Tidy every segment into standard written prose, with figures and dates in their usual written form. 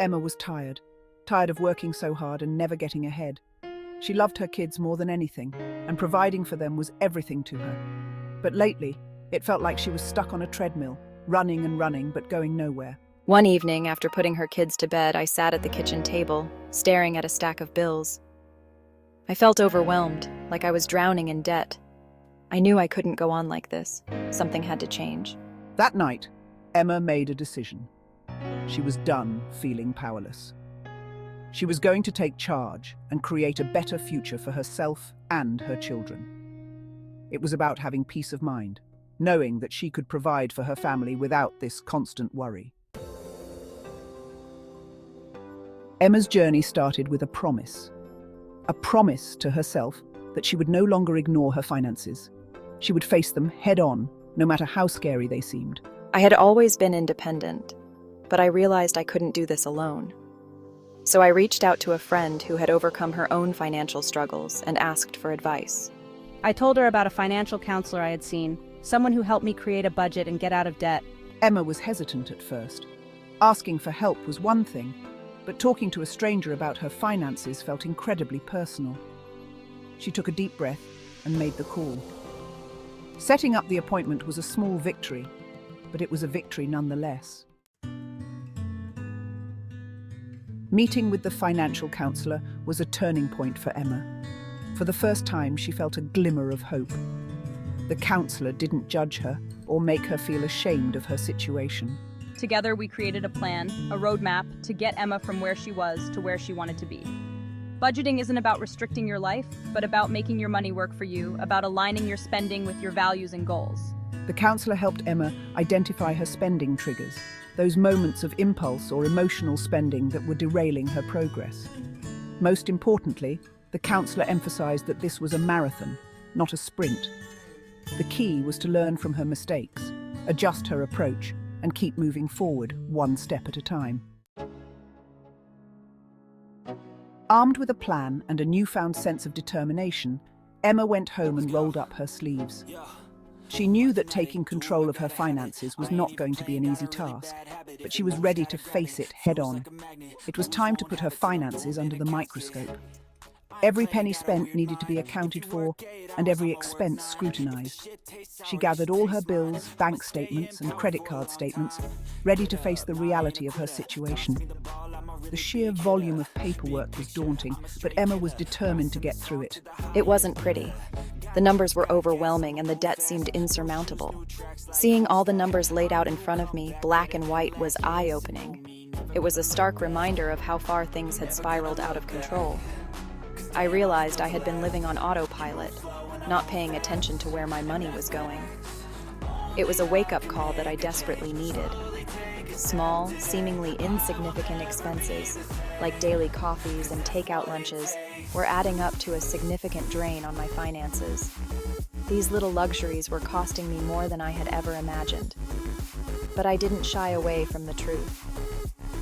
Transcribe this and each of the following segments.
Emma was tired of working so hard and never getting ahead. She loved her kids more than anything, and providing for them was everything to her. But lately, it felt like she was stuck on a treadmill, running and running, but going nowhere. One evening, after putting her kids to bed, I sat at the kitchen table, staring at a stack of bills. I felt overwhelmed, like I was drowning in debt. I knew I couldn't go on like this. Something had to change. That night, Emma made a decision. She was done feeling powerless. She was going to take charge and create a better future for herself and her children. It was about having peace of mind, knowing that she could provide for her family without this constant worry. Emma's journey started with a promise to herself that she would no longer ignore her finances. She would face them head-on, no matter how scary they seemed. I had always been independent, but I realized I couldn't do this alone. So I reached out to a friend who had overcome her own financial struggles and asked for advice. I told her about a financial counselor I had seen, someone who helped me create a budget and get out of debt. Emma was hesitant at first. Asking for help was one thing, but talking to a stranger about her finances felt incredibly personal. She took a deep breath and made the call. Setting up the appointment was a small victory, but it was a victory nonetheless. Meeting with the financial counselor was a turning point for Emma. For the first time, she felt a glimmer of hope. The counselor didn't judge her or make her feel ashamed of her situation. Together, we created a plan, a roadmap to get Emma from where she was to where she wanted to be. Budgeting isn't about restricting your life, but about making your money work for you, about aligning your spending with your values and goals. The counselor helped Emma identify her spending triggers, those moments of impulse or emotional spending that were derailing her progress. Most importantly, the counselor emphasized that this was a marathon, not a sprint. The key was to learn from her mistakes, adjust her approach, and keep moving forward one step at a time. Armed with a plan and a newfound sense of determination, Emma went home and rolled up her sleeves. She knew that taking control of her finances was not going to be an easy task, but she was ready to face it head-on. It was time to put her finances under the microscope. Every penny spent needed to be accounted for, and every expense scrutinized. She gathered all her bills, bank statements, and credit card statements, ready to face the reality of her situation. The sheer volume of paperwork was daunting, but Emma was determined to get through it. It wasn't pretty. The numbers were overwhelming and the debt seemed insurmountable. Seeing all the numbers laid out in front of me, black and white, was eye-opening. It was a stark reminder of how far things had spiraled out of control. I realized I had been living on autopilot, not paying attention to where my money was going. It was a wake-up call that I desperately needed. Small, seemingly insignificant expenses, like daily coffees and takeout lunches, were adding up to a significant drain on my finances. These little luxuries were costing me more than I had ever imagined. But I didn't shy away from the truth.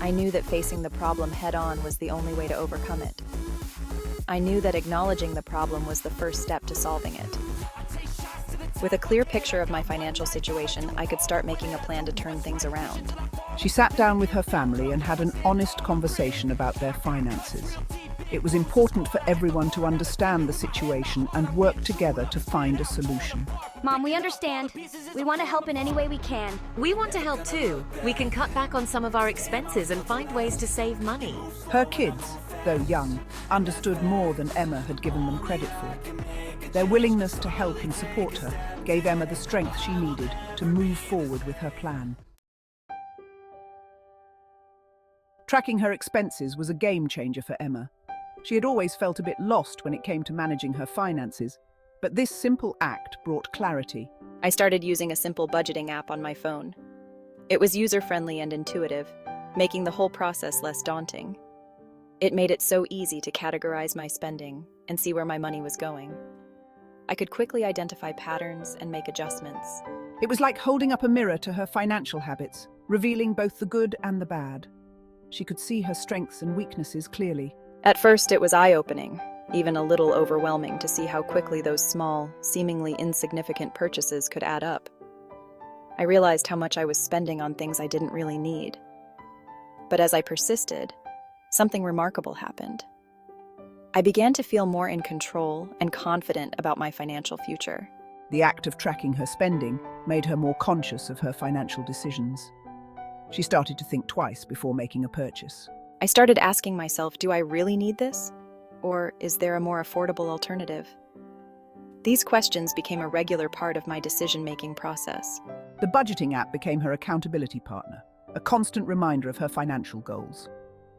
I knew that facing the problem head-on was the only way to overcome it. I knew that acknowledging the problem was the first step to solving it. With a clear picture of my financial situation, I could start making a plan to turn things around. She sat down with her family and had an honest conversation about their finances. It was important for everyone to understand the situation and work together to find a solution. Mom, we understand. We want to help in any way we can. We want to help too. We can cut back on some of our expenses and find ways to save money. Her kids, though young, understood more than Emma had given them credit for. Their willingness to help and support her gave Emma the strength she needed to move forward with her plan. Tracking her expenses was a game changer for Emma. She had always felt a bit lost when it came to managing her finances, but this simple act brought clarity. I started using a simple budgeting app on my phone. It was user-friendly and intuitive, making the whole process less daunting. It made it so easy to categorize my spending and see where my money was going. I could quickly identify patterns and make adjustments. It was like holding up a mirror to her financial habits, revealing both the good and the bad. She could see her strengths and weaknesses clearly. At first, it was eye-opening, even a little overwhelming to see how quickly those small, seemingly insignificant purchases could add up. I realized how much I was spending on things I didn't really need. But as I persisted, something remarkable happened. I began to feel more in control and confident about my financial future. The act of tracking her spending made her more conscious of her financial decisions. She started to think twice before making a purchase. I started asking myself, do I really need this? Or is there a more affordable alternative? These questions became a regular part of my decision-making process. The budgeting app became her accountability partner, a constant reminder of her financial goals.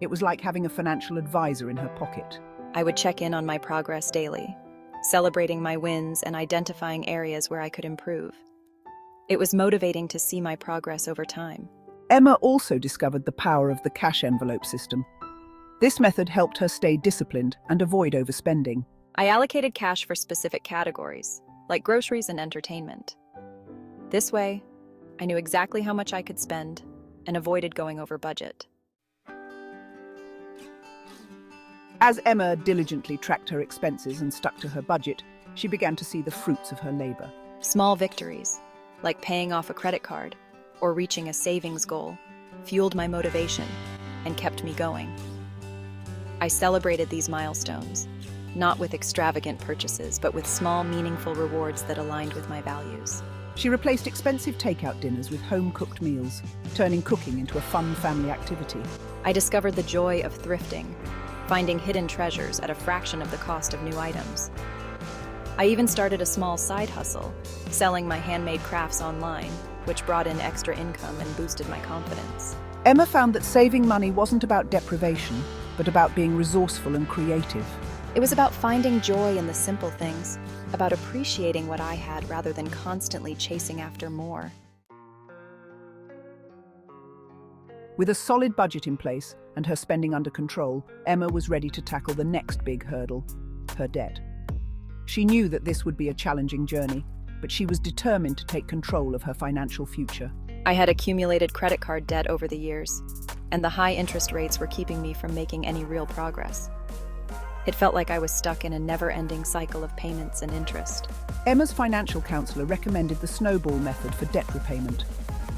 It was like having a financial advisor in her pocket. I would check in on my progress daily, celebrating my wins and identifying areas where I could improve. It was motivating to see my progress over time. Emma also discovered the power of the cash envelope system. This method helped her stay disciplined and avoid overspending. I allocated cash for specific categories, like groceries and entertainment. This way, I knew exactly how much I could spend and avoided going over budget. As Emma diligently tracked her expenses and stuck to her budget, she began to see the fruits of her labor. Small victories, like paying off a credit card or reaching a savings goal, fueled my motivation and kept me going. I celebrated these milestones, not with extravagant purchases, but with small, meaningful rewards that aligned with my values. She replaced expensive takeout dinners with home-cooked meals, turning cooking into a fun family activity. I discovered the joy of thrifting, finding hidden treasures at a fraction of the cost of new items. I even started a small side hustle, selling my handmade crafts online, which brought in extra income and boosted my confidence. Emma found that saving money wasn't about deprivation, but about being resourceful and creative. It was about finding joy in the simple things, about appreciating what I had rather than constantly chasing after more. With a solid budget in place and her spending under control, Emma was ready to tackle the next big hurdle, her debt. She knew that this would be a challenging journey, but she was determined to take control of her financial future. I had accumulated credit card debt over the years, and the high interest rates were keeping me from making any real progress. It felt like I was stuck in a never-ending cycle of payments and interest. Emma's financial counselor recommended the snowball method for debt repayment.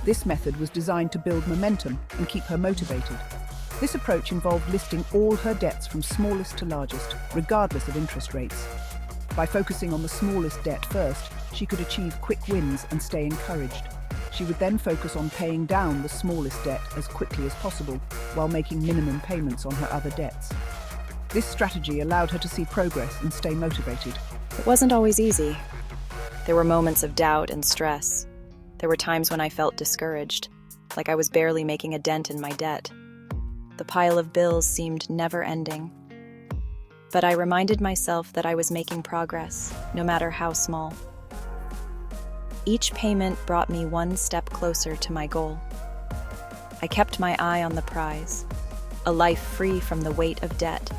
This method was designed to build momentum and keep her motivated. This approach involved listing all her debts from smallest to largest, regardless of interest rates. By focusing on the smallest debt first, she could achieve quick wins and stay encouraged. She would then focus on paying down the smallest debt as quickly as possible, while making minimum payments on her other debts. This strategy allowed her to see progress and stay motivated. It wasn't always easy. There were moments of doubt and stress. There were times when I felt discouraged, like I was barely making a dent in my debt. The pile of bills seemed never-ending. But I reminded myself that I was making progress, no matter how small. Each payment brought me one step closer to my goal. I kept my eye on the prize, a life free from the weight of debt,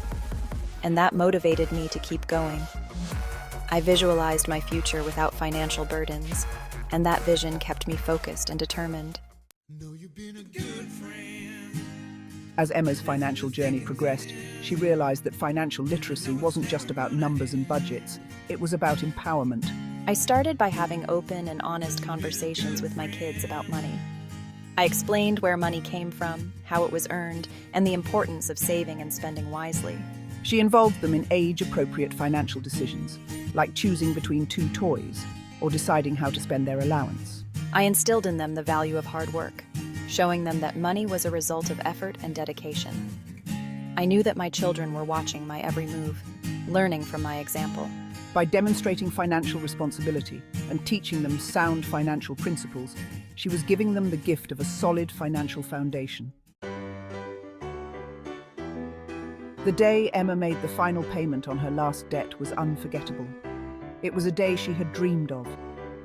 and that motivated me to keep going. I visualized my future without financial burdens, and that vision kept me focused and determined. As Emma's financial journey progressed, she realized that financial literacy wasn't just about numbers and budgets, it was about empowerment. I started by having open and honest conversations with my kids about money. I explained where money came from, how it was earned, and the importance of saving and spending wisely. She involved them in age-appropriate financial decisions, like choosing between 2 toys or deciding how to spend their allowance. I instilled in them the value of hard work, showing them that money was a result of effort and dedication. I knew that my children were watching my every move, learning from my example. By demonstrating financial responsibility and teaching them sound financial principles, she was giving them the gift of a solid financial foundation. The day Emma made the final payment on her last debt was unforgettable. It was a day she had dreamed of,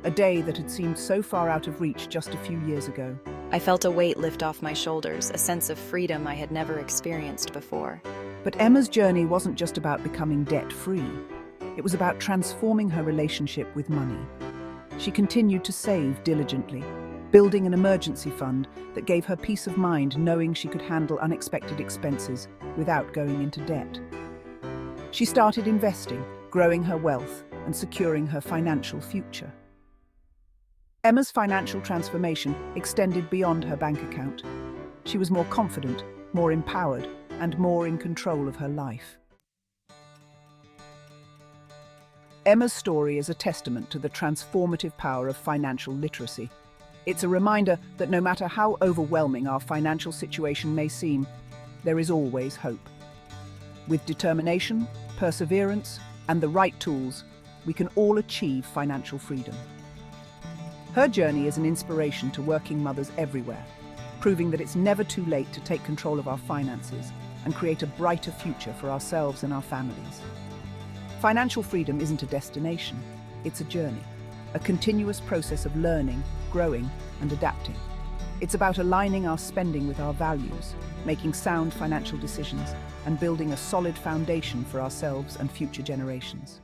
a day that had seemed so far out of reach just a few years ago. I felt a weight lift off my shoulders, a sense of freedom I had never experienced before. But Emma's journey wasn't just about becoming debt-free. It was about transforming her relationship with money. She continued to save diligently, building an emergency fund that gave her peace of mind knowing she could handle unexpected expenses without going into debt. She started investing, growing her wealth, and securing her financial future. Emma's financial transformation extended beyond her bank account. She was more confident, more empowered, and more in control of her life. Emma's story is a testament to the transformative power of financial literacy. It's a reminder that no matter how overwhelming our financial situation may seem, there is always hope. With determination, perseverance, and the right tools, we can all achieve financial freedom. Her journey is an inspiration to working mothers everywhere, proving that it's never too late to take control of our finances and create a brighter future for ourselves and our families. Financial freedom isn't a destination, it's a journey, a continuous process of learning, growing, and adapting. It's about aligning our spending with our values, making sound financial decisions, and building a solid foundation for ourselves and future generations.